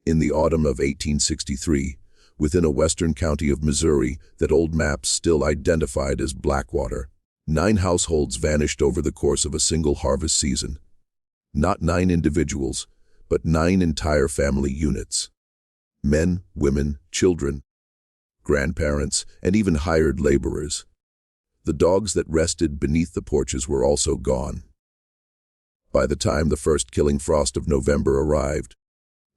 In the autumn of 1863, within a western county of Missouri that old maps still identified as Blackwater, 9 households vanished over the course of a single harvest season. Not 9 individuals, but 9 entire family units. Men, women, children, grandparents, and even hired laborers. The dogs that rested beneath the porches were also gone. By the time the first killing frost of November arrived,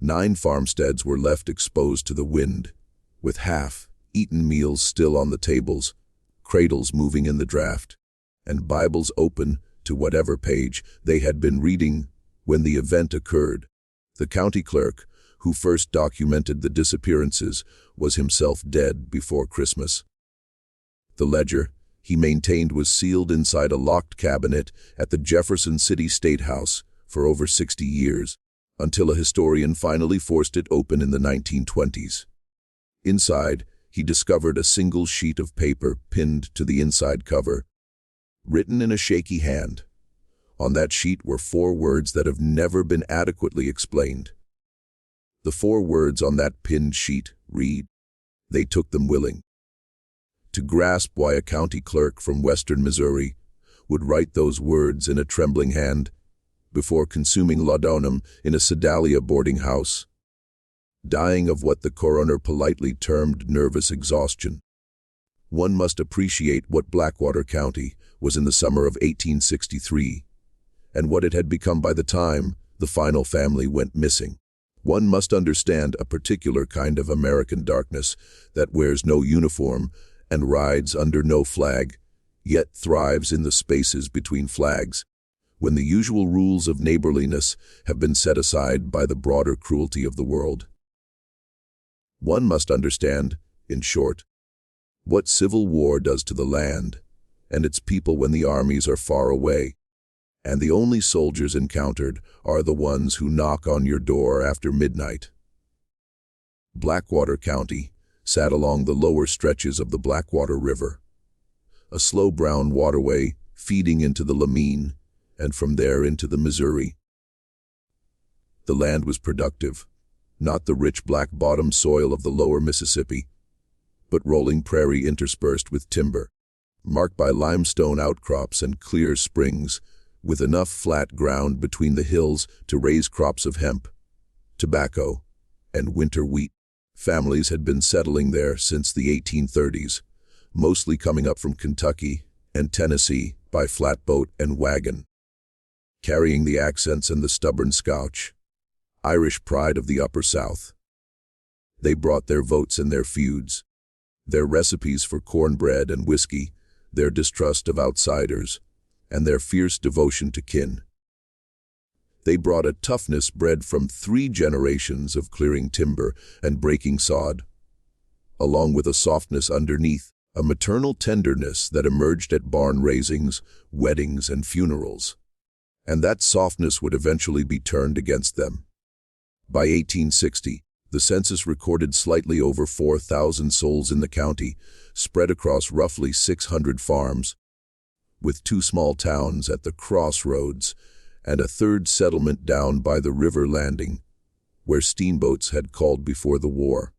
9 farmsteads were left exposed to the wind, with half-eaten meals still on the tables, cradles moving in the draft, and Bibles open to whatever page they had been reading when the event occurred. The county clerk, who first documented the disappearances, was himself dead before Christmas. The ledger he maintained was sealed inside a locked cabinet at the Jefferson City Statehouse for over 60 years, until a historian finally forced it open in the 1920s. Inside, he discovered a single sheet of paper pinned to the inside cover, written in a shaky hand. On that sheet were 4 words that have never been adequately explained. The 4 words on that pinned sheet read, "They took them willing." To grasp why a county clerk from western Missouri would write those words in a trembling hand before consuming laudanum in a Sedalia boarding house, dying of what the coroner politely termed nervous exhaustion, one must appreciate what Blackwater County was in the summer of 1863, and what it had become by the time the final family went missing. One must understand a particular kind of American darkness that wears no uniform and rides under no flag, yet thrives in the spaces between flags, when the usual rules of neighborliness have been set aside by the broader cruelty of the world. One must understand, in short, what civil war does to the land and its people when the armies are far away, and the only soldiers encountered are the ones who knock on your door after midnight. Blackwater County sat along the lower stretches of the Blackwater River, a slow brown waterway feeding into the Lamine and from there into the Missouri. The land was productive, not the rich black-bottom soil of the lower Mississippi, but rolling prairie interspersed with timber, marked by limestone outcrops and clear springs, with enough flat ground between the hills to raise crops of hemp, tobacco, and winter wheat. Families had been settling there since the 1830s, mostly coming up from Kentucky and Tennessee by flatboat and wagon, carrying the accents and the stubborn Scotch, Irish pride of the Upper South. They brought their votes and their feuds, their recipes for cornbread and whiskey, their distrust of outsiders, and their fierce devotion to kin. They brought a toughness bred from 3 generations of clearing timber and breaking sod, along with a softness underneath, a maternal tenderness that emerged at barn raisings, weddings, and funerals. And that softness would eventually be turned against them. By 1860, the census recorded slightly over 4,000 souls in the county, spread across roughly 600 farms, with 2 small towns at the crossroads and a 3rd settlement down by the river landing, where steamboats had called before the war.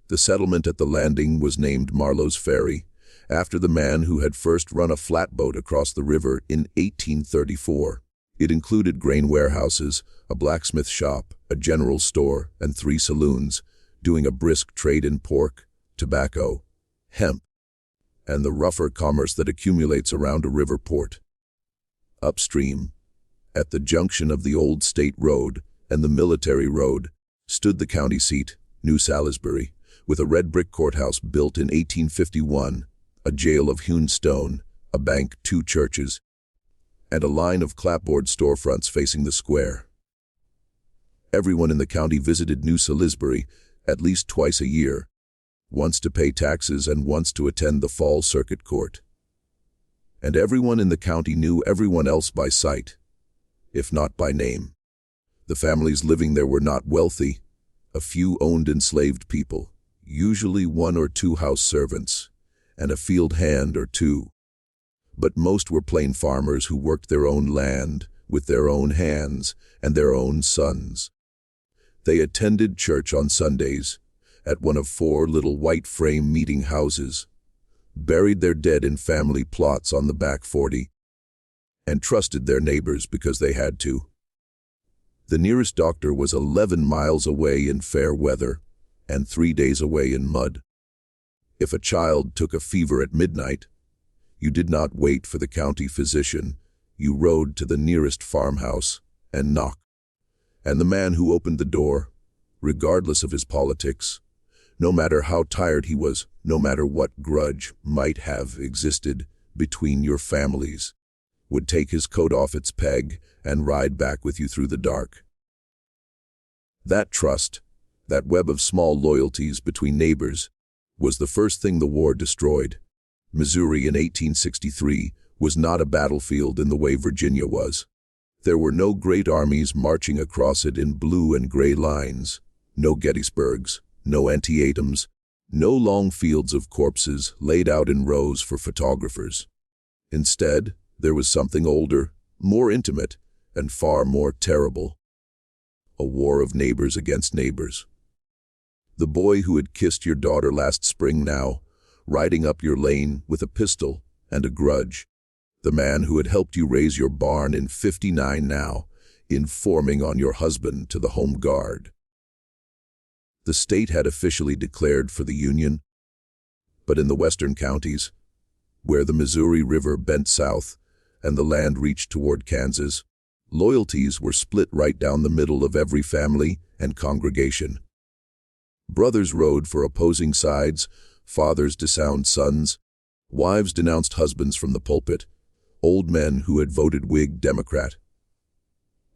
The settlement at the landing was named Marlowe's Ferry, after the man who had first run a flatboat across the river in 1834. It included grain warehouses, a blacksmith shop, a general store, and 3 saloons, doing a brisk trade in pork, tobacco, hemp, and the rougher commerce that accumulates around a river port. Upstream, at the junction of the old state road and the military road, stood the county seat, New Salisbury, with a red brick courthouse built in 1851, a jail of hewn stone, a bank, 2 churches, and a line of clapboard storefronts facing the square. Everyone in the county visited New Salisbury at least twice a year, once to pay taxes and once to attend the fall circuit court. And everyone in the county knew everyone else by sight, if not by name. The families living there were not wealthy. A few owned enslaved people, usually 1 or 2 house servants, and a field hand or 2. But most were plain farmers who worked their own land with their own hands and their own sons. They attended church on Sundays, at one of 4 little white frame meeting houses, buried their dead in family plots on the back 40, and trusted their neighbors because they had to. The nearest doctor was 11 miles away in fair weather and 3 days away in mud. If a child took a fever at midnight, you did not wait for the county physician. You rode to the nearest farmhouse and knocked. And the man who opened the door, regardless of his politics, no matter how tired he was, no matter what grudge might have existed between your families, would take his coat off its peg and ride back with you through the dark. That trust, that web of small loyalties between neighbors, was the first thing the war destroyed. Missouri in 1863 was not a battlefield in the way Virginia was. There were no great armies marching across it in blue and gray lines, no Gettysburgs, no Antietam's, no long fields of corpses laid out in rows for photographers. Instead, there was something older, more intimate, and far more terrible. A war of neighbors against neighbors. The boy who had kissed your daughter last spring now, riding up your lane with a pistol and a grudge. The man who had helped you raise your barn in '59 now, informing on your husband to the Home Guard. The state had officially declared for the Union, but in the western counties, where the Missouri River bent south and the land reached toward Kansas, loyalties were split right down the middle of every family and congregation. Brothers rode for opposing sides, fathers disowned sons, wives denounced husbands from the pulpit, old men who had voted Whig Democrat.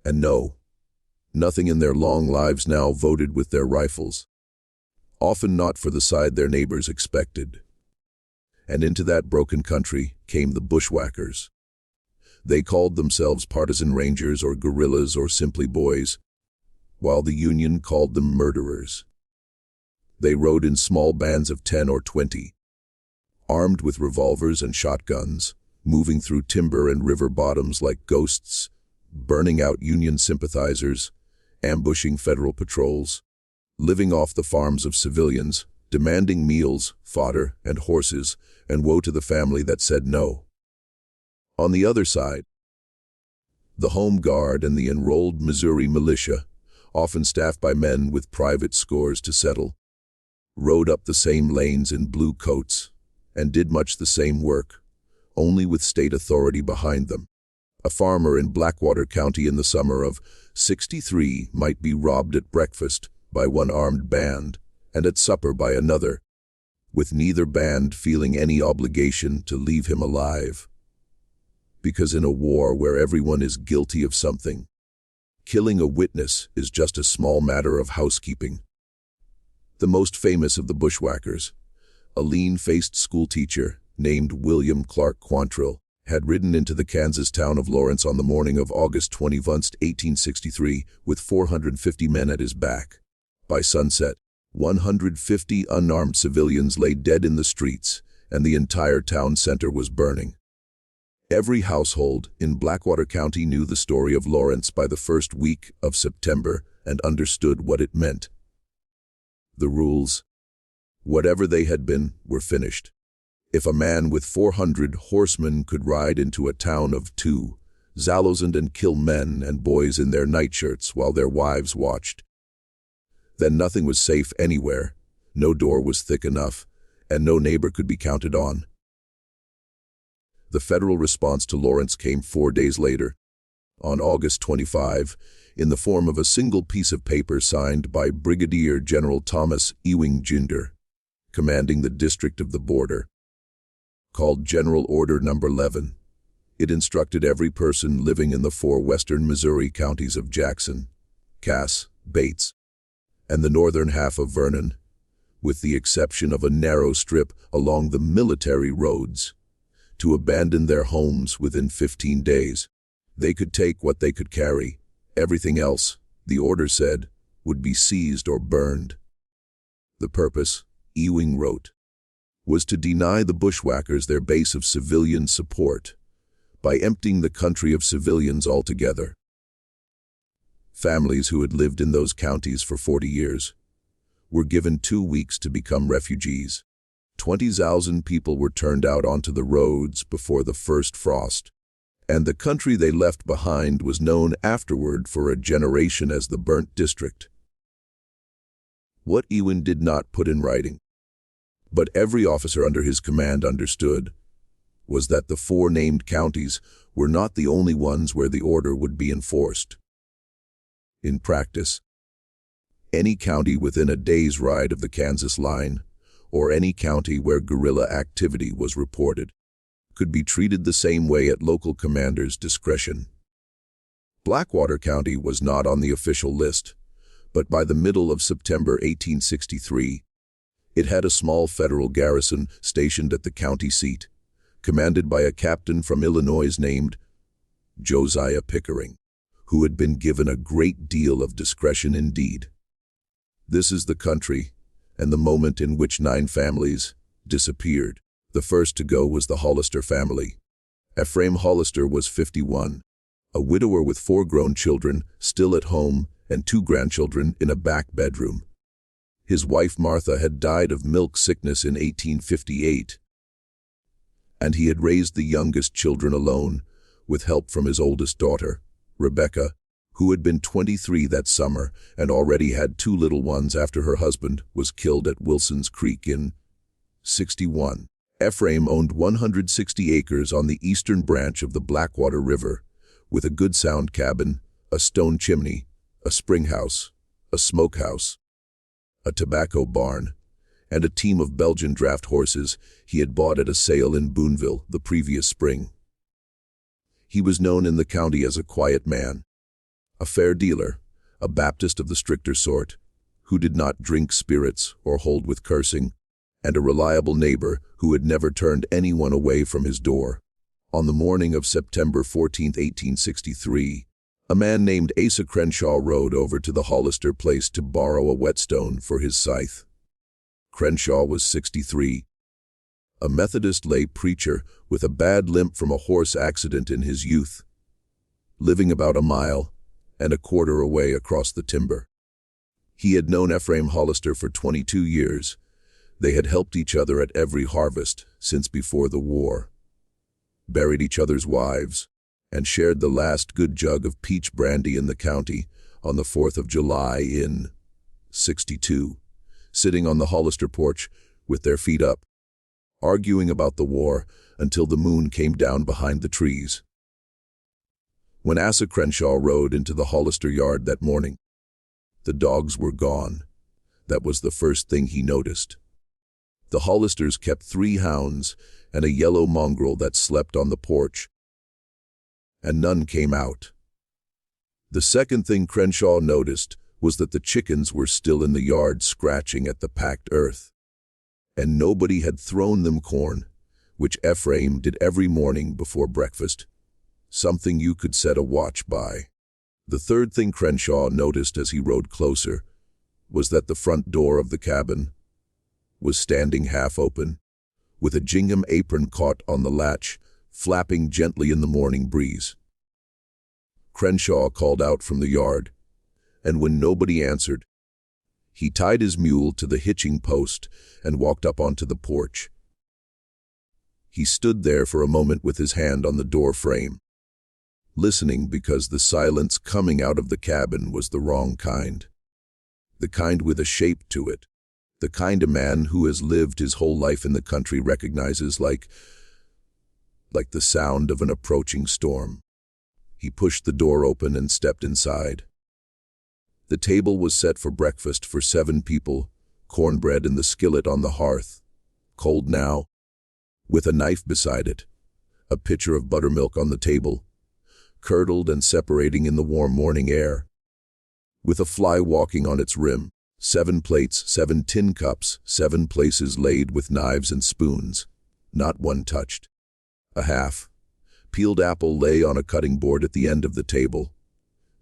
And no, nothing in their long lives now voted with their rifles, often not for the side their neighbors expected. And into that broken country came the bushwhackers. They called themselves partisan rangers or guerrillas or simply boys, while the Union called them murderers. They rode in small bands of 10 or 20, armed with revolvers and shotguns, moving through timber and river bottoms like ghosts, burning out Union sympathizers, ambushing federal patrols, living off the farms of civilians, demanding meals, fodder, and horses, and woe to the family that said no. On the other side, the Home Guard and the enrolled Missouri militia, often staffed by men with private scores to settle, rode up the same lanes in blue coats and did much the same work, only with state authority behind them. A farmer in Blackwater County in the summer of '63 might be robbed at breakfast by one armed band and at supper by another, with neither band feeling any obligation to leave him alive. Because in a war where everyone is guilty of something, killing a witness is just a small matter of housekeeping. The most famous of the bushwhackers, a lean-faced schoolteacher named William Clark Quantrill, had ridden into the Kansas town of Lawrence on the morning of August 20, 1863, with 450 men at his back. By sunset, 150 unarmed civilians lay dead in the streets, and the entire town center was burning. Every household in Blackwater County knew the story of Lawrence by the first week of September and understood what it meant. The rules, whatever they had been, were finished. If a man with 400 horsemen could ride into a town of 2,000 and kill men and boys in their nightshirts while their wives watched, then nothing was safe anywhere, no door was thick enough, and no neighbor could be counted on. The federal response to Lawrence came 4 days later, on August 25, in the form of a single piece of paper signed by Brigadier General Thomas Ewing Jr., commanding the District of the Border. Called General Order No. 11, it instructed every person living in the 4 western Missouri counties of Jackson, Cass, Bates, and the northern half of Vernon, with the exception of a narrow strip along the military roads, to abandon their homes within 15 days. They could take what they could carry. Everything else, the order said, would be seized or burned. The purpose, Ewing wrote, was to deny the bushwhackers their base of civilian support by emptying the country of civilians altogether. Families who had lived in those counties for 40 years were given 2 weeks to become refugees. 20,000 people were turned out onto the roads before the first frost, and the country they left behind was known afterward for a generation as the Burnt District. What Ewan did not put in writing, but every officer under his command understood, was that the 4 named counties were not the only ones where the order would be enforced. In practice, any county within a day's ride of the Kansas line, or any county where guerrilla activity was reported, could be treated the same way at local commanders' discretion. Blackwater County was not on the official list, but by the middle of September 1863, it had a small federal garrison stationed at the county seat, commanded by a captain from Illinois named Josiah Pickering, who had been given a great deal of discretion indeed. This is the country and the moment in which 9 families disappeared. The first to go was the Hollister family. Ephraim Hollister was 51, a widower with 4 grown children still at home and 2 grandchildren in a back bedroom. His wife Martha had died of milk sickness in 1858, and he had raised the youngest children alone, with help from his oldest daughter, Rebecca, who had been 23 that summer and already had 2 little ones after her husband was killed at Wilson's Creek in 61. Ephraim owned 160 acres on the eastern branch of the Blackwater River, with a good sound cabin, a stone chimney, a spring house, a smokehouse, a tobacco barn, and a team of Belgian draft horses he had bought at a sale in Boonville the previous spring. He was known in the county as a quiet man, a fair dealer, a Baptist of the stricter sort, who did not drink spirits or hold with cursing, and a reliable neighbor who had never turned anyone away from his door. On the morning of September 14, 1863, a man named Asa Crenshaw rode over to the Hollister place to borrow a whetstone for his scythe. Crenshaw was 63, a Methodist lay preacher with a bad limp from a horse accident in his youth, living about a mile and a quarter away across the timber. He had known Ephraim Hollister for 22 years. They had helped each other at every harvest since before the war, buried each other's wives, and shared the last good jug of peach brandy in the county on the 4th of July in 62, sitting on the Hollister porch with their feet up, arguing about the war until the moon came down behind the trees. When Asa Crenshaw rode into the Hollister yard that morning, the dogs were gone. That was the first thing he noticed. The Hollisters kept 3 hounds and a yellow mongrel that slept on the porch, and none came out. The second thing Crenshaw noticed was that the chickens were still in the yard scratching at the packed earth, and nobody had thrown them corn, which Ephraim did every morning before breakfast, something you could set a watch by. The third thing Crenshaw noticed as he rode closer was that the front door of the cabin was standing half open, with a gingham apron caught on the latch, flapping gently in the morning breeze. Crenshaw called out from the yard, and when nobody answered, he tied his mule to the hitching post and walked up onto the porch. He stood there for a moment with his hand on the door frame, listening because the silence coming out of the cabin was the wrong kind. The kind with a shape to it. The kind a man who has lived his whole life in the country recognizes like the sound of an approaching storm. He pushed the door open and stepped inside. The table was set for breakfast for 7 people, cornbread in the skillet on the hearth, cold now, with a knife beside it, a pitcher of buttermilk on the table, curdled and separating in the warm morning air, with a fly walking on its rim, 7 plates, 7 tin cups, 7 places laid with knives and spoons, not one touched. A half peeled apple lay on a cutting board at the end of the table,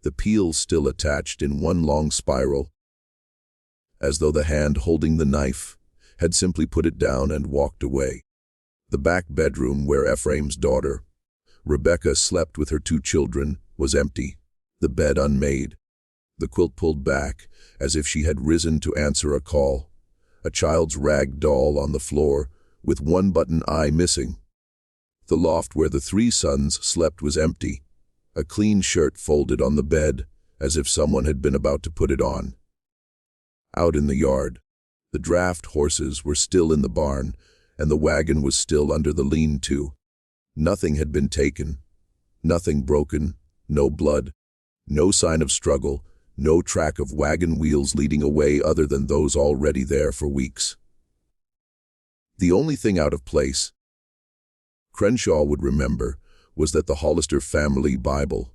the peel still attached in one long spiral, as though the hand holding the knife had simply put it down and walked away. The back bedroom where Ephraim's daughter, Rebecca, slept with her 2 children was empty, the bed unmade. The quilt pulled back, as if she had risen to answer a call. A child's rag doll on the floor, with one button eye missing. The loft where the three sons slept was empty. A clean shirt folded on the bed, as if someone had been about to put it on. Out in the yard, the draft horses were still in the barn, and the wagon was still under the lean-to. Nothing had been taken. Nothing broken, no blood, no sign of struggle, no track of wagon wheels leading away other than those already there for weeks. The only thing out of place, Crenshaw would remember, was that the Hollister family Bible,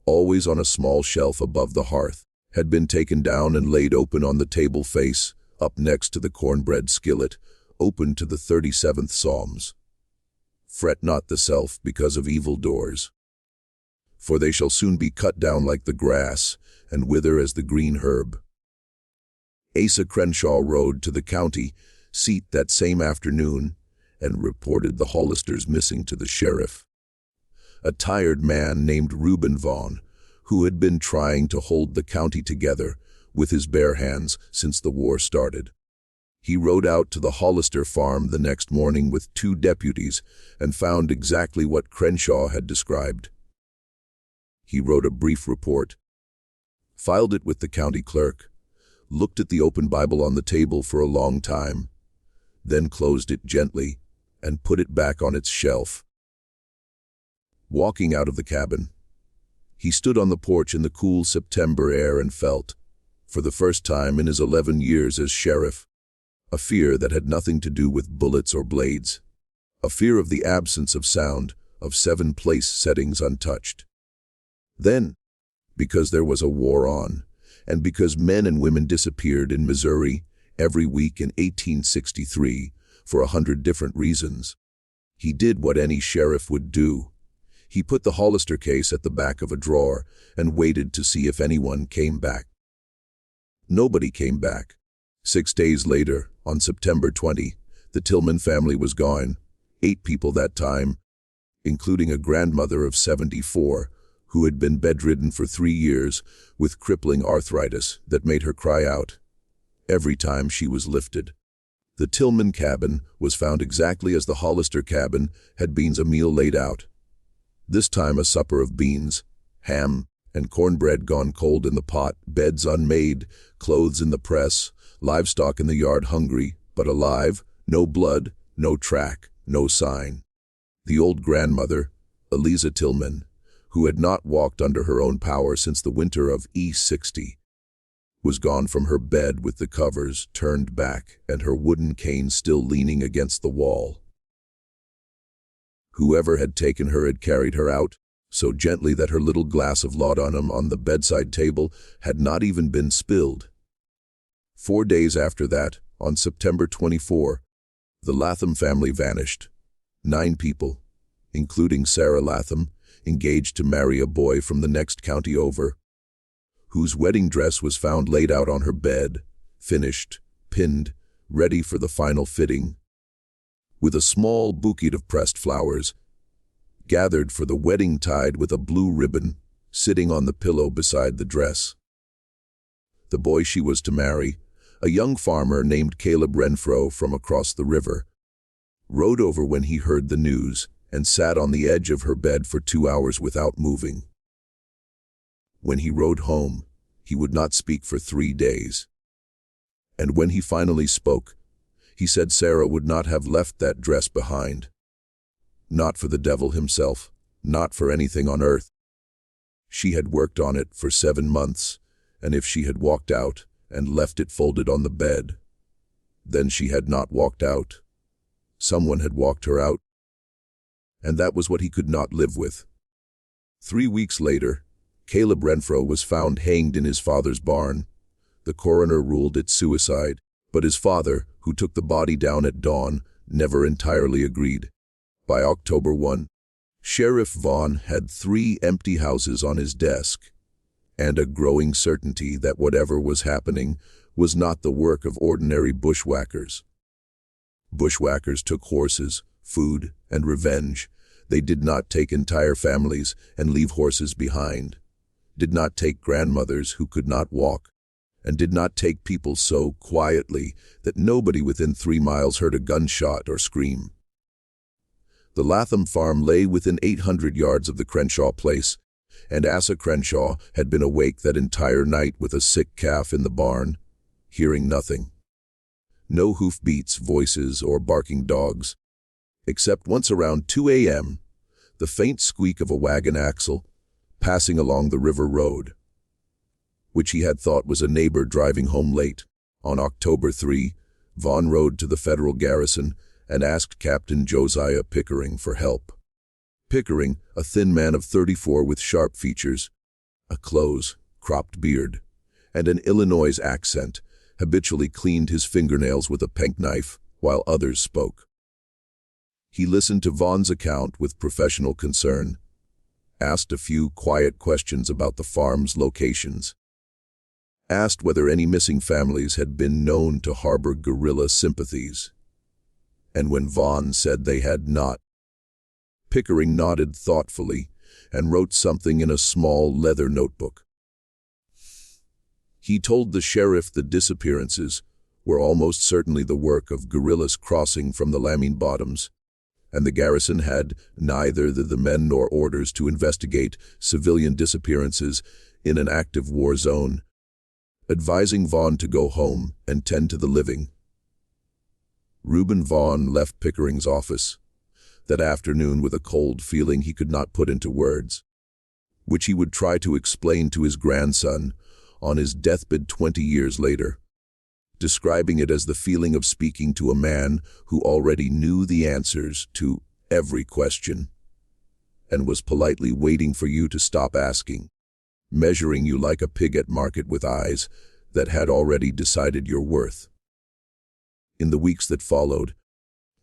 always on a small shelf above the hearth, had been taken down and laid open on the table face, up next to the cornbread skillet, open to the 37th Psalms. Fret not thyself because of evil doers, for they shall soon be cut down like the grass, and wither as the green herb. Asa Crenshaw rode to the county seat that same afternoon and reported the Hollisters missing to the sheriff. A tired man named Reuben Vaughn, who had been trying to hold the county together with his bare hands since the war started. He rode out to the Hollister farm the next morning with 2 deputies and found exactly what Crenshaw had described. He wrote a brief report, filed it with the county clerk, looked at the open Bible on the table for a long time, then closed it gently and put it back on its shelf. Walking out of the cabin, he stood on the porch in the cool September air and felt, for the first time in his 11 years as sheriff, a fear that had nothing to do with bullets or blades, a fear of the absence of sound, of 7 place settings untouched. Then, because there was a war on, and because men and women disappeared in Missouri every week in 1863 for 100 different reasons, he did what any sheriff would do. He put the Hollister case at the back of a drawer and waited to see if anyone came back. Nobody came back. 6 days later, on September 20, the Tillman family was gone. 8 people that time, including a grandmother of 74, who had been bedridden for 3 years with crippling arthritis that made her cry out every time she was lifted. The Tillman cabin was found exactly as the Hollister cabin had been, a meal laid out. This time a supper of beans, ham, and cornbread gone cold in the pot, beds unmade, clothes in the press, livestock in the yard hungry, but alive, no blood, no track, no sign. The old grandmother, Eliza Tillman, who had not walked under her own power since the winter of E60, was gone from her bed with the covers turned back and her wooden cane still leaning against the wall. Whoever had taken her had carried her out, so gently that her little glass of laudanum on the bedside table had not even been spilled. 4 days after that, on September 24, the Latham family vanished. 9 people, including Sarah Latham, engaged to marry a boy from the next county over, whose wedding dress was found laid out on her bed, finished, pinned, ready for the final fitting, with a small bouquet of pressed flowers, gathered for the wedding tied with a blue ribbon, sitting on the pillow beside the dress. The boy she was to marry, a young farmer named Caleb Renfro from across the river, rode over when he heard the news and sat on the edge of her bed for 2 hours without moving. When he rode home, he would not speak for 3 days. And when he finally spoke, he said Sarah would not have left that dress behind. Not for the devil himself, not for anything on earth. She had worked on it for 7 months, and if she had walked out and left it folded on the bed, then she had not walked out. Someone had walked her out. And that was what he could not live with. 3 weeks later, Caleb Renfro was found hanged in his father's barn. The coroner ruled it suicide, but his father, who took the body down at dawn, never entirely agreed. By October 1, Sheriff Vaughn had 3 empty houses on his desk, and a growing certainty that whatever was happening was not the work of ordinary bushwhackers. Bushwhackers took horses, food, and revenge. They did not take entire families and leave horses behind. did not take grandmothers who could not walk, and did not take people so quietly that nobody within 3 miles heard a gunshot or scream. The Latham farm lay within 800 yards of the Crenshaw place, and Asa Crenshaw had been awake that entire night with a sick calf in the barn, hearing nothing. No hoofbeats, voices, or barking dogs, except once around 2 a.m., the faint squeak of a wagon axle passing along the river road, which he had thought was a neighbor driving home late. On October 3, Vaughn rode to the federal garrison and asked Captain Josiah Pickering for help. Pickering, a thin man of 34 with sharp features, a close, cropped beard, and an Illinois accent, habitually cleaned his fingernails with a penknife while others spoke. He listened to Vaughn's account with professional concern, asked a few quiet questions about the farm's locations, asked whether any missing families had been known to harbor guerrilla sympathies, and when Vaughn said they had not, Pickering nodded thoughtfully and wrote something in a small leather notebook. He told the sheriff the disappearances were almost certainly the work of guerrillas crossing from the Lamine Bottoms, and the garrison had neither the men nor orders to investigate civilian disappearances in an active war zone, advising Vaughn to go home and tend to the living. Reuben Vaughn left Pickering's office that afternoon with a cold feeling he could not put into words, which he would try to explain to his grandson on his deathbed 20 years later, describing it as the feeling of speaking to a man who already knew the answers to every question and was politely waiting for you to stop asking, measuring you like a pig at market with eyes that had already decided your worth. In the weeks that followed,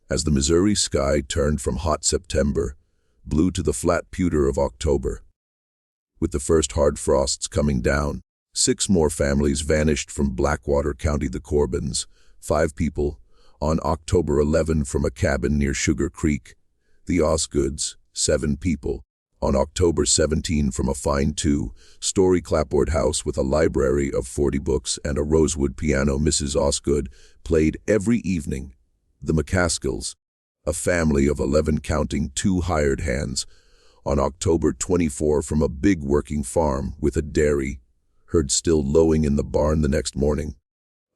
as the Missouri sky turned from hot September blue to the flat pewter of October, with the first hard frosts coming down, 6 more families vanished from Blackwater County. The Corbins, 5 people, on October 11 from a cabin near Sugar Creek. The Osgoods, 7 people, on October 17 from a fine 2-story clapboard house with a library of 40 books and a rosewood piano. Mrs. Osgood played every evening. The McCaskills, a family of 11 counting 2 hired hands, on October 24 from a big working farm with a dairy, heard still lowing in the barn the next morning.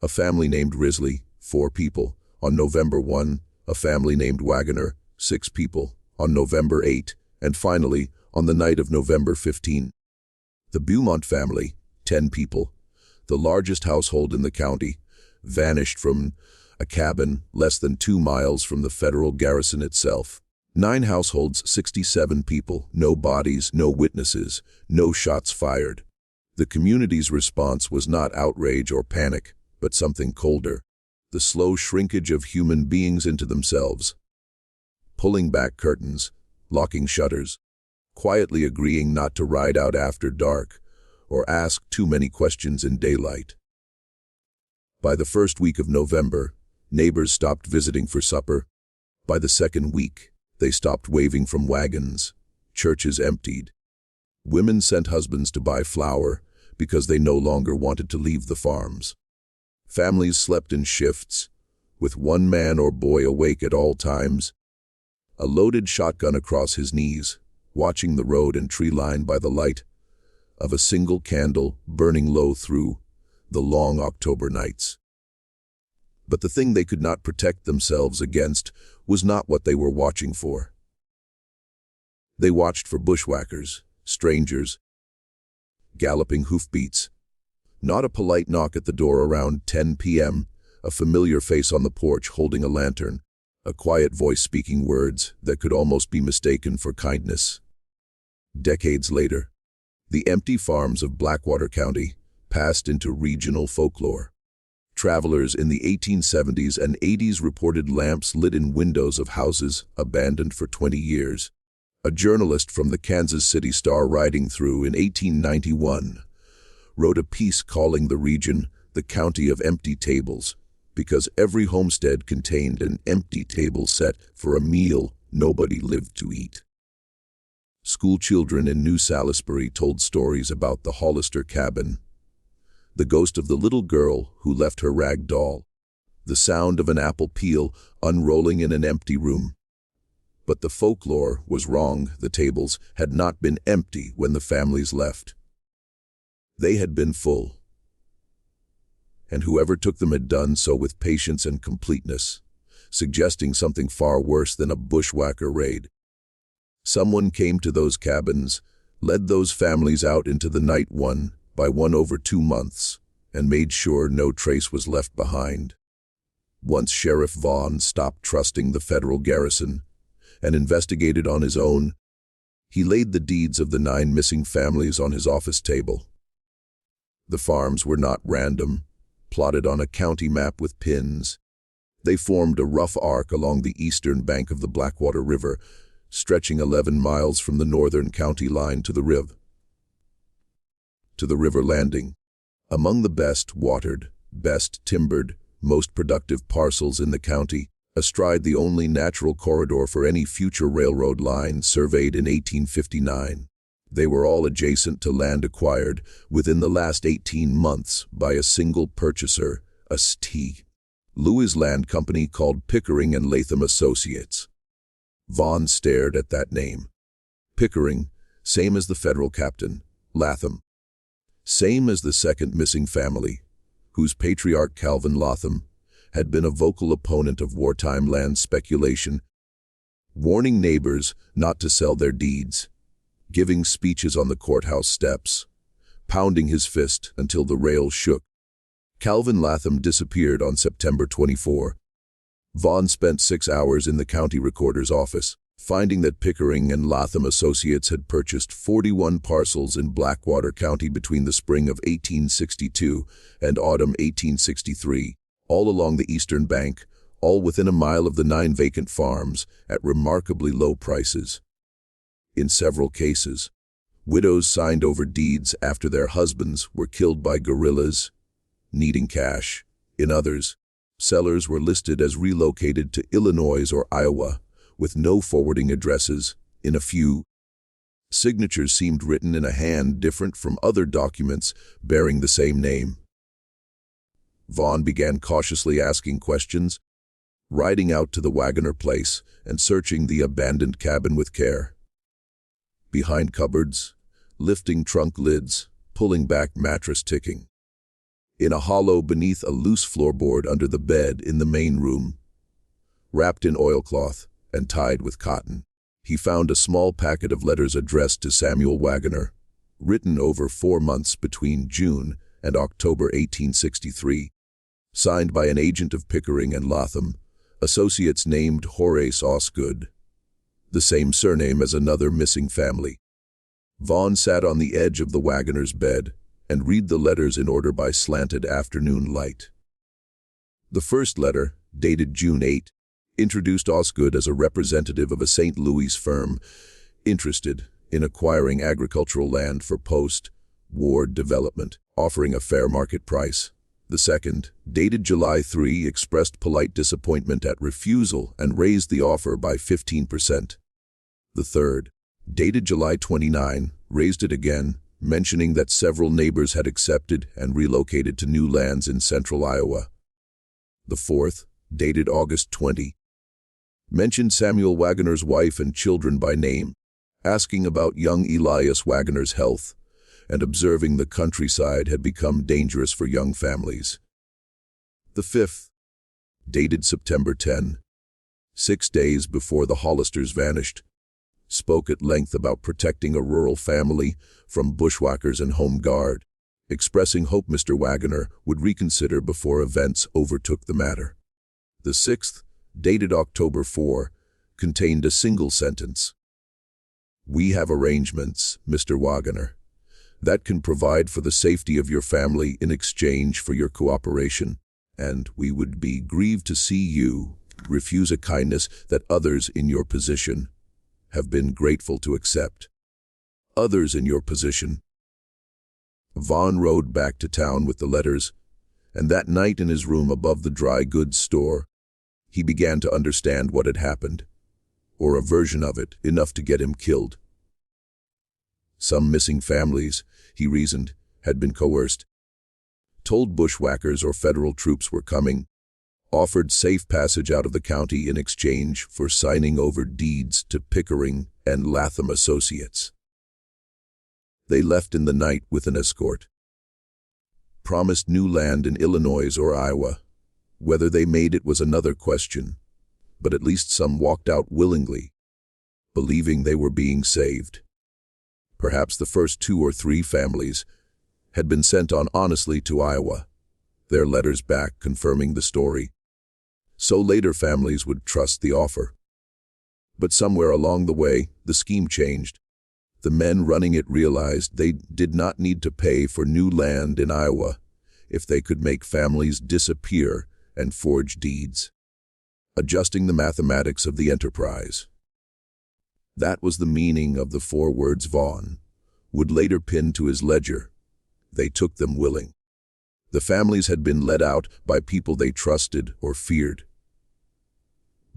A family named Risley, 4 people, on November 1, a family named Wagoner, 6 people, on November 8, and finally, on the night of November 15. The Beaumont family, 10 people, the largest household in the county, vanished from a cabin less than 2 miles from the federal garrison itself. 9 households, 67 people, no bodies, no witnesses, no shots fired. The community's response was not outrage or panic, but something colder, the slow shrinkage of human beings into themselves. Pulling back curtains, locking shutters, quietly agreeing not to ride out after dark or ask too many questions in daylight. By the first week of November, neighbors stopped visiting for supper. By the second week, they stopped waving from wagons. Churches emptied. Women sent husbands to buy flour because they no longer wanted to leave the farms. Families slept in shifts, with one man or boy awake at all times, a loaded shotgun across his knees, watching the road and tree line by the light of a single candle burning low through the long October nights. But the thing they could not protect themselves against was not what they were watching for. They watched for bushwhackers, strangers, galloping hoofbeats, not a polite knock at the door around 10 p.m., a familiar face on the porch holding a lantern, a quiet voice speaking words that could almost be mistaken for kindness. Decades later, the empty farms of Blackwater County passed into regional folklore. Travelers in the 1870s and 80s reported lamps lit in windows of houses abandoned for 20 years. A journalist from the Kansas City Star riding through in 1891 wrote a piece calling the region the County of Empty Tables because every homestead contained an empty table set for a meal nobody lived to eat. School children in New Salisbury told stories about the Hollister cabin, the ghost of the little girl who left her rag doll, the sound of an apple peel unrolling in an empty room. But the folklore was wrong. The tables had not been empty when the families left. They had been full. And whoever took them had done so with patience and completeness, suggesting something far worse than a bushwhacker raid. Someone came to those cabins, led those families out into the night one by one over 2 months, and made sure no trace was left behind. Once Sheriff Vaughn stopped trusting the federal garrison and investigated on his own, he laid the deeds of the 9 missing families on his office table. The farms were not random, plotted on a county map with pins. They formed a rough arc along the eastern bank of the Blackwater River, stretching 11 miles from the northern county line to the river landing. Among the best watered, best timbered, most productive parcels in the county, astride the only natural corridor for any future railroad line surveyed in 1859. They were all adjacent to land acquired within the last 18 months by a single purchaser, a St. Louis land company called Pickering and Latham Associates. Vaughn stared at that name. Pickering, same as the federal captain. Latham, same as the second missing family, whose patriarch Calvin Latham had been a vocal opponent of wartime land speculation, warning neighbors not to sell their deeds, giving speeches on the courthouse steps, pounding his fist until the rails shook. Calvin Latham disappeared on September 24. Vaughn spent 6 hours in the county recorder's office, finding that Pickering and Latham Associates had purchased 41 parcels in Blackwater County between the spring of 1862 and autumn 1863, all along the eastern bank, all within a mile of the 9 vacant farms, at remarkably low prices. In several cases, widows signed over deeds after their husbands were killed by guerrillas, needing cash. In others, sellers were listed as relocated to Illinois or Iowa, with no forwarding addresses. In a few, signatures seemed written in a hand different from other documents bearing the same name. Vaughn began cautiously asking questions, riding out to the Wagoner place and searching the abandoned cabin with care. Behind cupboards, lifting trunk lids, pulling back mattress ticking. In a hollow beneath a loose floorboard under the bed in the main room, wrapped in oilcloth and tied with cotton, he found a small packet of letters addressed to Samuel Wagoner, written over 4 months between June and October 1863, signed by an agent of Pickering and Latham, associates named Horace Osgood, the same surname as another missing family. Vaughn sat on the edge of the Wagoner's bed and read the letters in order by slanted afternoon light. The first letter, dated June 8, introduced Osgood as a representative of a St. Louis firm interested in acquiring agricultural land for post-war development, offering a fair market price. The second, dated July 3, expressed polite disappointment at refusal and raised the offer by 15%. The third, dated July 29, raised it again, mentioning that several neighbors had accepted and relocated to new lands in central Iowa. The fourth, dated August 20, mentioned Samuel Wagoner's wife and children by name, asking about young Elias Wagoner's health, and observing the countryside had become dangerous for young families. The fifth, dated September 10, 6 days before the Hollisters vanished, spoke at length about protecting a rural family from bushwhackers and home guard, expressing hope Mr. Wagoner would reconsider before events overtook the matter. The sixth, dated October 4, contained a single sentence. "We have arrangements, Mr. Wagoner, that can provide for the safety of your family in exchange for your cooperation, and we would be grieved to see you refuse a kindness that others in your position have been grateful to accept." Others in your position. Vaughn rode back to town with the letters, and that night in his room above the dry goods store, he began to understand what had happened, or a version of it, enough to get him killed. Some missing families, he reasoned, had been coerced, told bushwhackers or federal troops were coming, offered safe passage out of the county in exchange for signing over deeds to Pickering and Latham Associates. They left in the night with an escort, promised new land in Illinois or Iowa. Whether they made it was another question, but at least some walked out willingly, believing they were being saved. Perhaps the first 2 or 3 families had been sent on honestly to Iowa, their letters back confirming the story. So later families would trust the offer. But somewhere along the way, the scheme changed. The men running it realized they did not need to pay for new land in Iowa if they could make families disappear and forge deeds, adjusting the mathematics of the enterprise. That was the meaning of the 4 words Vaughn would later pin to his ledger. They took them willing. The families had been let out by people they trusted or feared,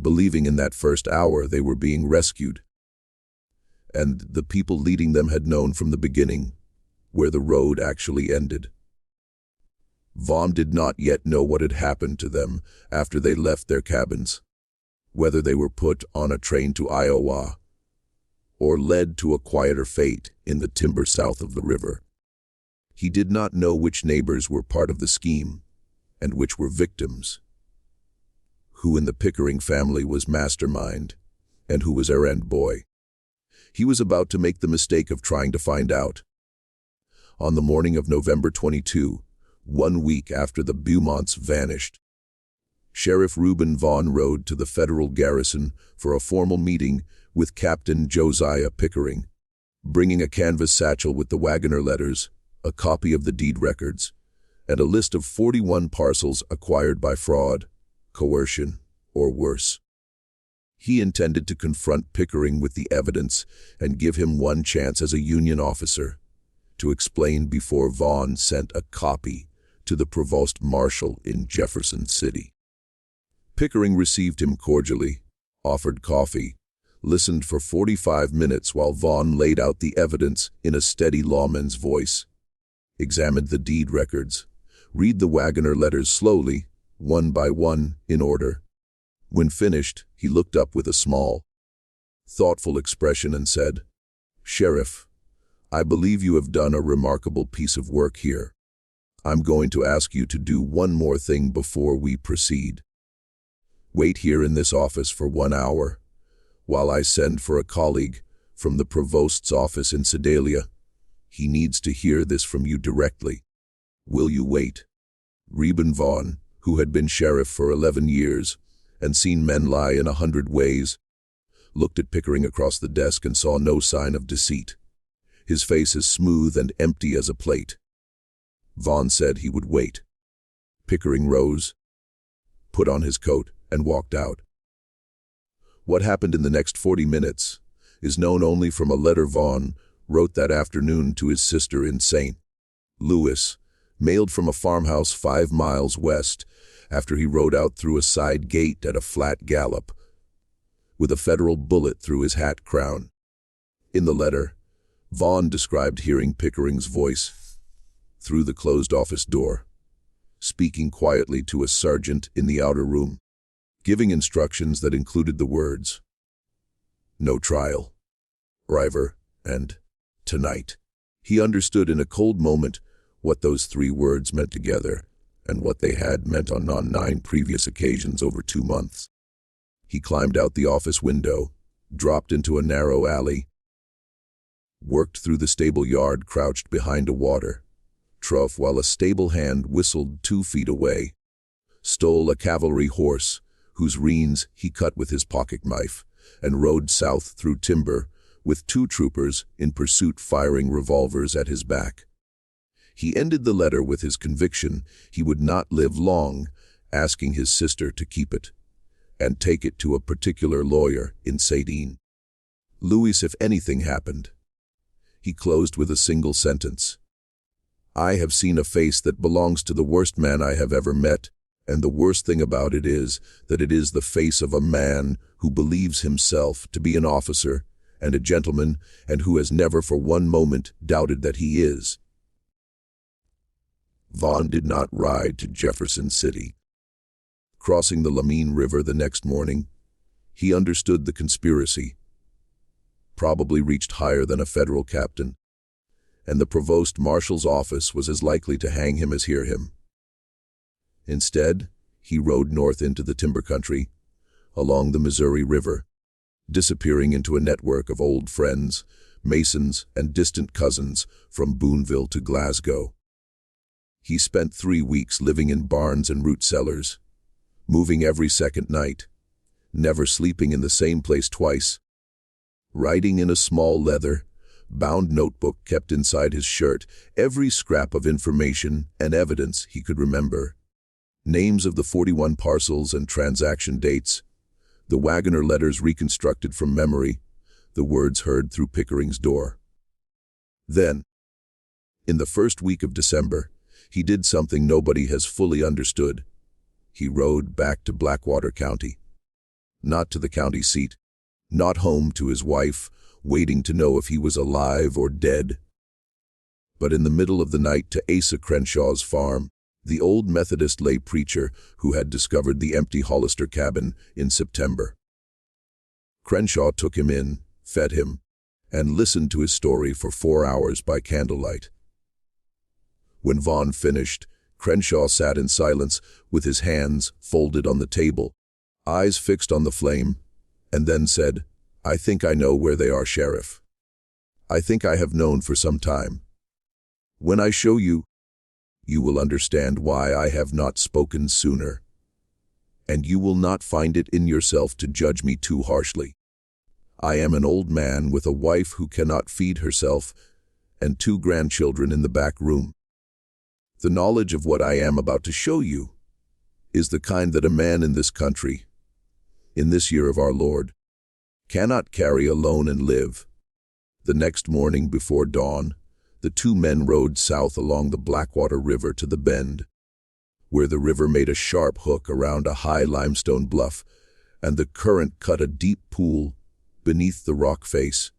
believing in that first hour they were being rescued. And the people leading them had known from the beginning where the road actually ended. Vaughn did not yet know what had happened to them after they left their cabins, whether they were put on a train to Iowa or led to a quieter fate in the timber south of the river. He did not know which neighbors were part of the scheme and which were victims, who in the Pickering family was mastermind and who was errand boy. He was about to make the mistake of trying to find out. On the morning of November 22, 1 week after the Beaumonts vanished, Sheriff Reuben Vaughn rode to the federal garrison for a formal meeting with Captain Josiah Pickering, bringing a canvas satchel with the Wagoner letters, a copy of the deed records, and a list of 41 parcels acquired by fraud, coercion, or worse. He intended to confront Pickering with the evidence and give him one chance as a Union officer to explain before Vaughn sent a copy to the provost marshal in Jefferson City. Pickering received him cordially, offered coffee, listened for 45 minutes while Vaughn laid out the evidence in a steady lawman's voice, examined the deed records, read the Wagoner letters slowly, one by one, in order. When finished, he looked up with a small, thoughtful expression and said, "Sheriff, I believe you have done a remarkable piece of work here. I'm going to ask you to do one more thing before we proceed. Wait here in this office for 1 hour, while I send for a colleague from the provost's office in Sedalia. He needs to hear this from you directly. Will you wait?" Reuben Vaughn, who had been sheriff for 11 years and seen men lie in 100 ways, looked at Pickering across the desk and saw no sign of deceit. His face as smooth and empty as a plate. Vaughn said he would wait. Pickering rose, put on his coat, and walked out. What happened in the next 40 minutes is known only from a letter Vaughn wrote that afternoon to his sister in St. Louis, mailed from a farmhouse 5 miles west after he rode out through a side gate at a flat gallop, with a federal bullet through his hat crown. In the letter, Vaughn described hearing Pickering's voice through the closed office door, speaking quietly to a sergeant in the outer room, giving instructions that included the words, "No trial," "River," and "tonight." He understood in a cold moment what those 3 words meant together and what they had meant on 9 previous occasions over 2 months. He climbed out the office window, dropped into a narrow alley, worked through the stable yard crouched behind a water trough while a stable hand whistled 2 feet away, stole a cavalry horse whose reins he cut with his pocket knife, and rode south through timber with 2 troopers in pursuit firing revolvers at his back. He ended the letter with his conviction he would not live long, asking his sister to keep it and take it to a particular lawyer in St. Louis if anything happened. He closed with a single sentence. "I have seen a face that belongs to the worst man I have ever met, and the worst thing about it is that it is the face of a man who believes himself to be an officer and a gentleman, and who has never for one moment doubted that he is. Vaughn did not ride to Jefferson City. Crossing the Lamine River the next morning, he understood the conspiracy, probably reached higher than a federal captain, and the provost marshal's office was as likely to hang him as hear him. Instead, he rode north into the timber country, along the Missouri River, disappearing into a network of old friends, masons, and distant cousins from Boonville to Glasgow. He spent 3 weeks living in barns and root cellars, moving every second night, never sleeping in the same place twice, writing in a small leather-bound notebook kept inside his shirt every scrap of information and evidence he could remember. Names of the 41 parcels and transaction dates, the Wagoner letters reconstructed from memory, the words heard through Pickering's door. Then, in the first week of December, he did something nobody has fully understood. He rode back to Blackwater County. Not to the county seat, not home to his wife, waiting to know if he was alive or dead, but in the middle of the night to Asa Crenshaw's farm, the old Methodist lay preacher who had discovered the empty Hollister cabin in September. Crenshaw took him in, fed him, and listened to his story for 4 hours by candlelight. When Vaughn finished, Crenshaw sat in silence with his hands folded on the table, eyes fixed on the flame, and then said, "I think I know where they are, Sheriff. I think I have known for some time. When I show you, you will understand why I have not spoken sooner, and you will not find it in yourself to judge me too harshly. I am an old man with a wife who cannot feed herself and 2 grandchildren in the back room. The knowledge of what I am about to show you is the kind that a man in this country, in this year of our Lord, cannot carry alone and live." The next morning before dawn, the 2 men rode south along the Blackwater River to the bend, where the river made a sharp hook around a high limestone bluff, and the current cut a deep pool beneath the rock face.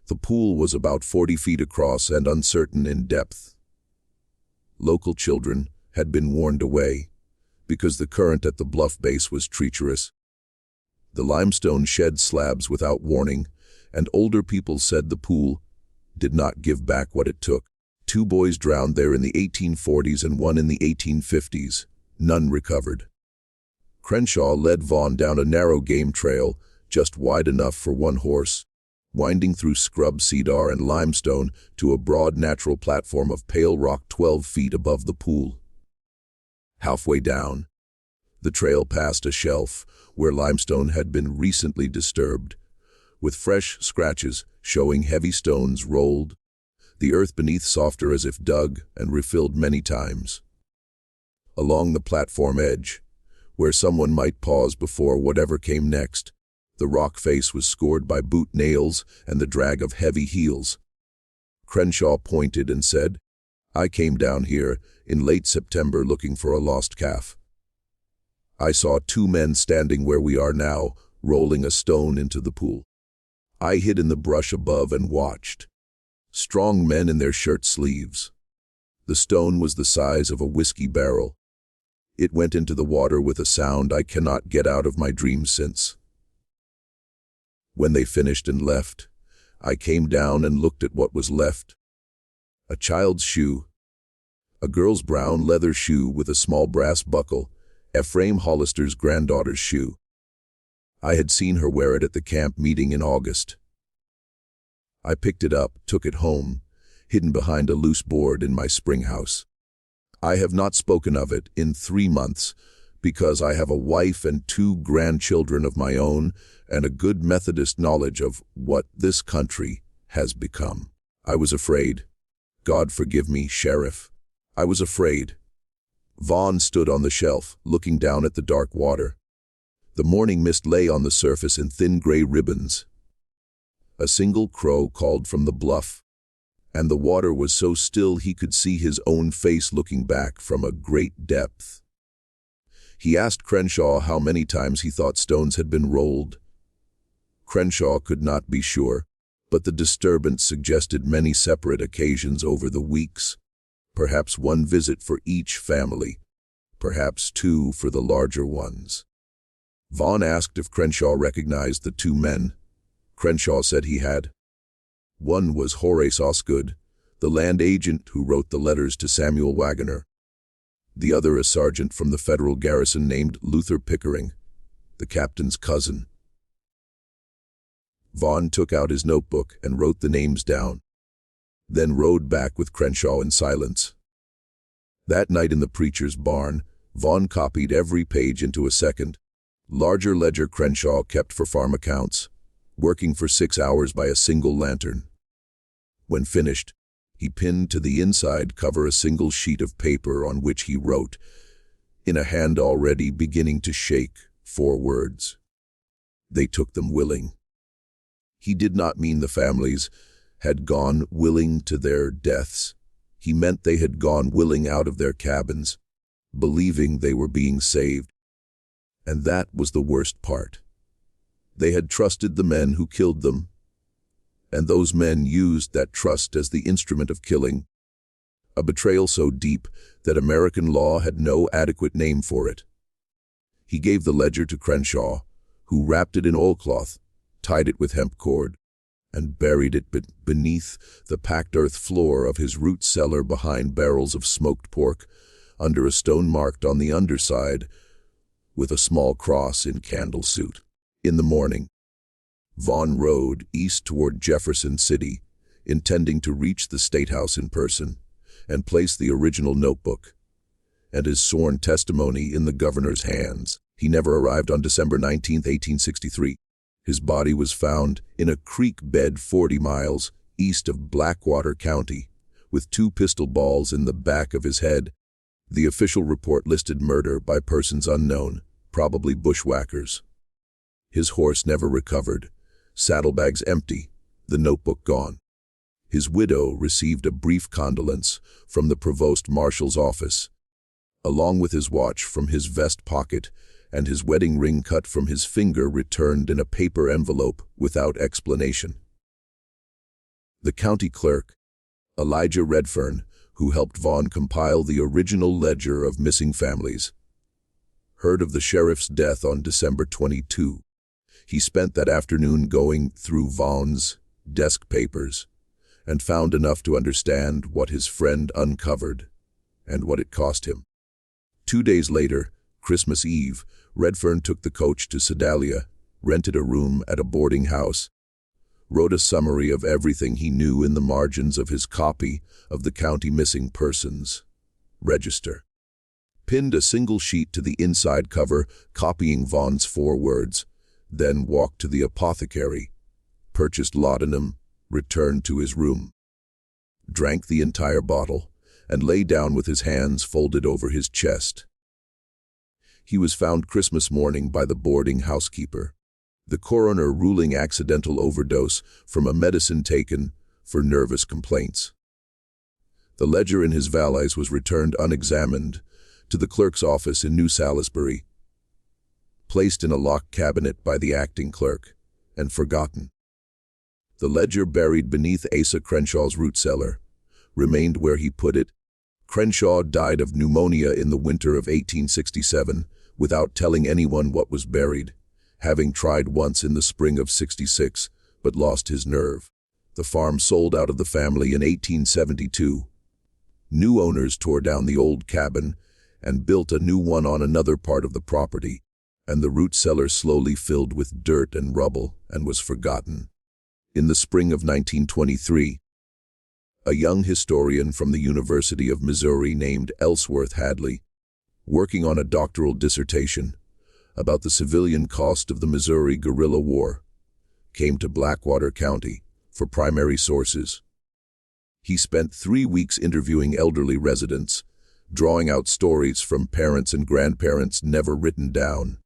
The pool was about 40 feet across and uncertain in depth. Local children had been warned away, because the current at the bluff base was treacherous. The limestone shed slabs without warning, and older people said the pool did not give back what it took. 2 boys drowned there in the 1840s and 1 in the 1850s. None recovered. Crenshaw led Vaughn down a narrow game trail, just wide enough for 1 horse, winding through scrub cedar and limestone to a broad natural platform of pale rock 12 feet above the pool. Halfway down, the trail passed a shelf where limestone had been recently disturbed, with fresh scratches showing heavy stones rolled, the earth beneath softer as if dug and refilled many times. Along the platform edge, where someone might pause before whatever came next, the rock face was scored by boot nails and the drag of heavy heels. Crenshaw pointed and said, "I came down here in late September looking for a lost calf. I saw 2 men standing where we are now, rolling a stone into the pool. I hid in the brush above and watched. Strong men in their shirt sleeves. The stone was the size of a whiskey barrel. It went into the water with a sound I cannot get out of my dreams since. When they finished and left, I came down and looked at what was left. A child's shoe, a girl's brown leather shoe with a small brass buckle, Ephraim Hollister's granddaughter's shoe. I had seen her wear it at the camp meeting in August. I picked it up, took it home, hidden behind a loose board in my spring house. I have not spoken of it in 3 months, because I have a wife and 2 grandchildren of my own and a good Methodist knowledge of what this country has become. I was afraid. God forgive me, Sheriff. I was afraid." Vaughn stood on the shelf, looking down at the dark water. The morning mist lay on the surface in thin gray ribbons. A single crow called from the bluff, and the water was so still he could see his own face looking back from a great depth. He asked Crenshaw how many times he thought stones had been rolled. Crenshaw could not be sure, but the disturbance suggested many separate occasions over the weeks. Perhaps one visit for each family, perhaps two for the larger ones. Vaughn asked if Crenshaw recognized the two men. Crenshaw said he had. One was Horace Osgood, the land agent who wrote the letters to Samuel Wagoner. The other a sergeant from the federal garrison named Luther Pickering, the captain's cousin. Vaughn took out his notebook and wrote the names down, then rode back with Crenshaw in silence. That night in the preacher's barn, Vaughn copied every page into a second, larger ledger Crenshaw kept for farm accounts, working for 6 hours by a single lantern. When finished, he pinned to the inside cover a single sheet of paper on which he wrote, in a hand already beginning to shake, 4 words. They took them willing. He did not mean the families had gone willing to their deaths. He meant they had gone willing out of their cabins, believing they were being saved. And that was the worst part. They had trusted the men who killed them, and those men used that trust as the instrument of killing, a betrayal so deep that American law had no adequate name for it. He gave the ledger to Crenshaw, who wrapped it in oilcloth, tied it with hemp cord, and buried it beneath the packed earth floor of his root cellar behind barrels of smoked pork, under a stone marked on the underside with a small cross in candle suit. In the morning, Vaughn rode east toward Jefferson City, intending to reach the statehouse in person and place the original notebook and his sworn testimony in the governor's hands. He never arrived on December 19, 1863. His body was found in a creek bed 40 miles east of Blackwater County, with 2 pistol balls in the back of his head. The official report listed murder by persons unknown, probably bushwhackers. His horse never recovered, saddlebags empty, the notebook gone. His widow received a brief condolence from the provost marshal's office, along with his watch from his vest pocket and his wedding ring cut from his finger returned in a paper envelope without explanation. The county clerk, Elijah Redfern, who helped Vaughn compile the original ledger of missing families, heard of the sheriff's death on December 22. He spent that afternoon going through Vaughn's desk papers and found enough to understand what his friend uncovered and what it cost him. 2 days later, Christmas Eve, Redfern took the coach to Sedalia, rented a room at a boarding house, wrote a summary of everything he knew in the margins of his copy of the county missing persons register, pinned a single sheet to the inside cover, copying Vaughn's 4 words, then walked to the apothecary, purchased laudanum, returned to his room, drank the entire bottle, and lay down with his hands folded over his chest. He was found Christmas morning by the boarding housekeeper, the coroner ruling accidental overdose from a medicine taken for nervous complaints. The ledger in his valise was returned unexamined to the clerk's office in New Salisbury, placed in a locked cabinet by the acting clerk, and forgotten. The ledger, buried beneath Asa Crenshaw's root cellar, remained where he put it. Crenshaw died of pneumonia in the winter of 1867 without telling anyone what was buried, having tried once in the spring of '66 but lost his nerve. The farm sold out of the family in 1872. New owners tore down the old cabin and built a new one on another part of the property, and the root cellar slowly filled with dirt and rubble and was forgotten. In the spring of 1923, a young historian from the University of Missouri named Ellsworth Hadley, working on a doctoral dissertation about the civilian cost of the Missouri guerrilla war, came to Blackwater County for primary sources. He spent 3 weeks interviewing elderly residents, drawing out stories from parents and grandparents never written down.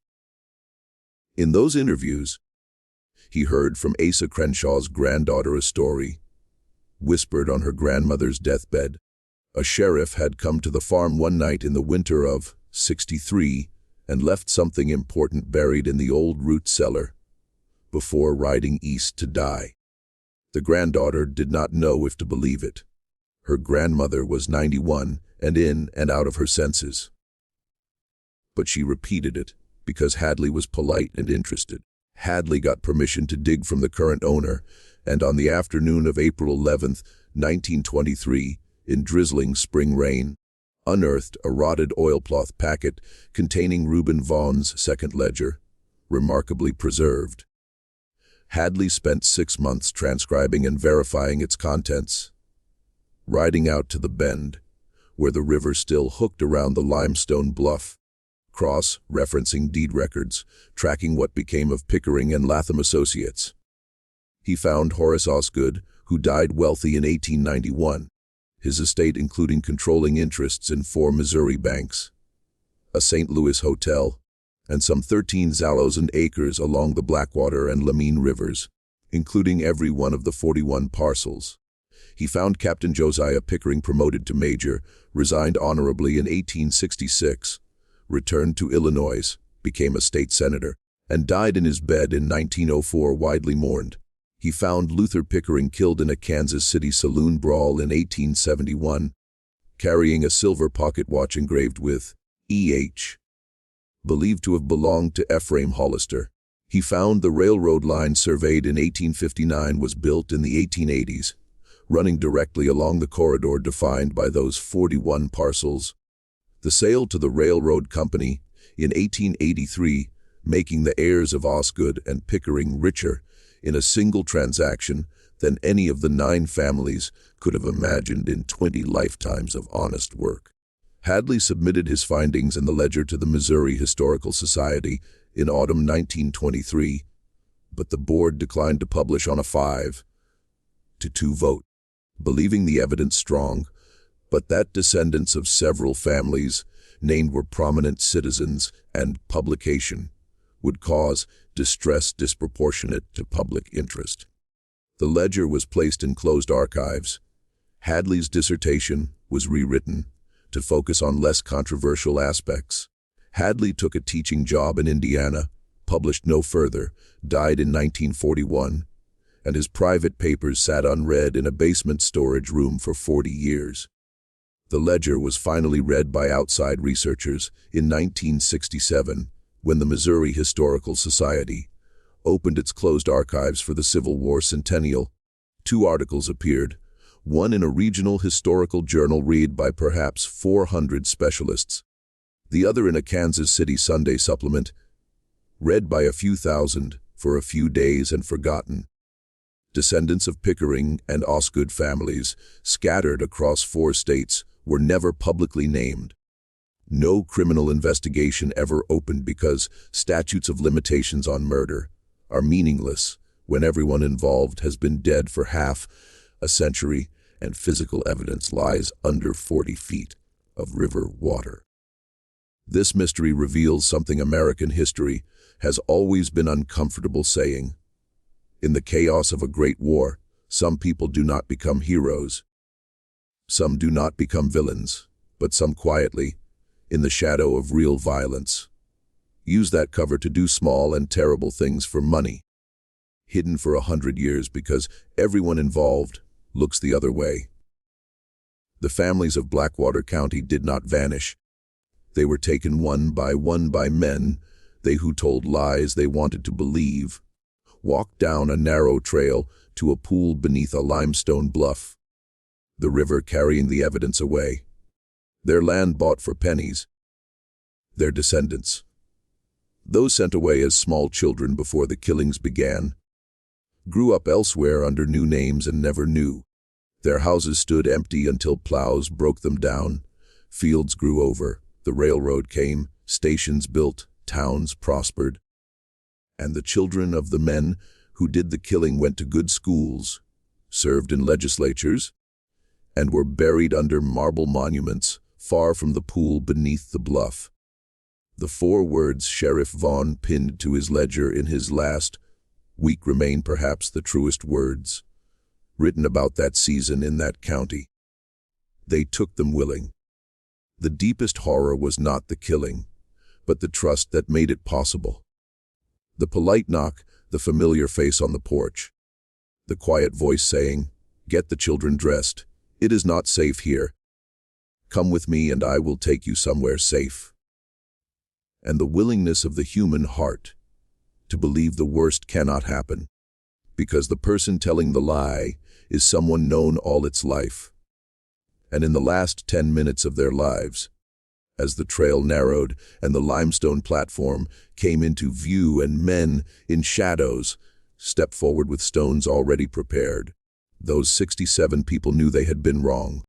In those interviews, he heard from Asa Crenshaw's granddaughter a story, whispered on her grandmother's deathbed. A sheriff had come to the farm one night in the winter of '63 and left something important buried in the old root cellar. before riding east to die. The granddaughter did not know if to believe it. Her grandmother was 91 and in and out of her senses. But she repeated it because Hadley was polite and interested. Hadley got permission to dig from the current owner, and on the afternoon of April 11th, 1923, in drizzling spring rain, unearthed a rotted oilcloth packet containing Reuben Vaughan's second ledger, remarkably preserved. Hadley spent 6 months transcribing and verifying its contents. Riding out to the bend, where the river still hooked around the limestone bluff, cross-referencing deed records, tracking what became of Pickering and Latham Associates. He found Horace Osgood, who died wealthy in 1891, his estate including controlling interests in 4 Missouri banks, a St. Louis hotel, and some 13,000 acres along the Blackwater and Lamine rivers, including every one of the 41 parcels. He found Captain Josiah Pickering promoted to major, resigned honorably in 1866, returned to Illinois, became a state senator, and died in his bed in 1904 widely mourned. He found Luther Pickering killed in a Kansas City saloon brawl in 1871, carrying a silver pocket watch engraved with E.H., believed to have belonged to Ephraim Hollister. He found the railroad line surveyed in 1859 was built in the 1880s, running directly along the corridor defined by those 41 parcels. The sale to the railroad company in 1883, making the heirs of Osgood and Pickering richer in a single transaction than any of the 9 families could have imagined in 20 lifetimes of honest work. Hadley submitted his findings in the ledger to the Missouri Historical Society in autumn 1923, but the board declined to publish on a 5-2 vote, believing the evidence strong, but that descendants of several families named were prominent citizens and publication would cause distress disproportionate to public interest. The ledger was placed in closed archives. Hadley's dissertation was rewritten to focus on less controversial aspects. Hadley took a teaching job in Indiana, published no further, died in 1941, and his private papers sat unread in a basement storage room for 40 years. The ledger was finally read by outside researchers in 1967, when the Missouri Historical Society opened its closed archives for the Civil War centennial. 2 articles appeared, one in a regional historical journal read by perhaps 400 specialists, the other in a Kansas City Sunday supplement, read by a few thousand for a few days and forgotten. Descendants of Pickering and Osgood families, scattered across 4 states, were never publicly named. No criminal investigation ever opened because statutes of limitations on murder are meaningless when everyone involved has been dead for half a century and physical evidence lies under 40 feet of river water. This mystery reveals something American history has always been uncomfortable saying. In the chaos of a great war, some people do not become heroes. Some do not become villains, but some quietly, in the shadow of real violence, use that cover to do small and terrible things for money, hidden for 100 years because everyone involved looks the other way. The families of Blackwater County did not vanish. They were taken one by men, they who told lies they wanted to believe, walked down a narrow trail to a pool beneath a limestone bluff, the river carrying the evidence away. Their land bought for pennies. Their descendants, those sent away as small children before the killings began, grew up elsewhere under new names and never knew. Their houses stood empty until plows broke them down, fields grew over, the railroad came, stations built, towns prospered. And the children of the men who did the killing went to good schools, served in legislatures, and were buried under marble monuments far from the pool beneath the bluff. The 4 words Sheriff Vaughn pinned to his ledger in his last week remain perhaps the truest words written about that season in that county. They took them willing. The deepest horror was not the killing, but the trust that made it possible. The polite knock the familiar face on the porch, the quiet voice saying, "Get the children dressed. It is not safe here. Come with me and I will take you somewhere safe." And the willingness of the human heart to believe the worst cannot happen, because the person telling the lie is someone known all its life. And in the last 10 minutes of their lives, as the trail narrowed and the limestone platform came into view and men in shadows stepped forward with stones already prepared, those 67 people knew they had been wrong.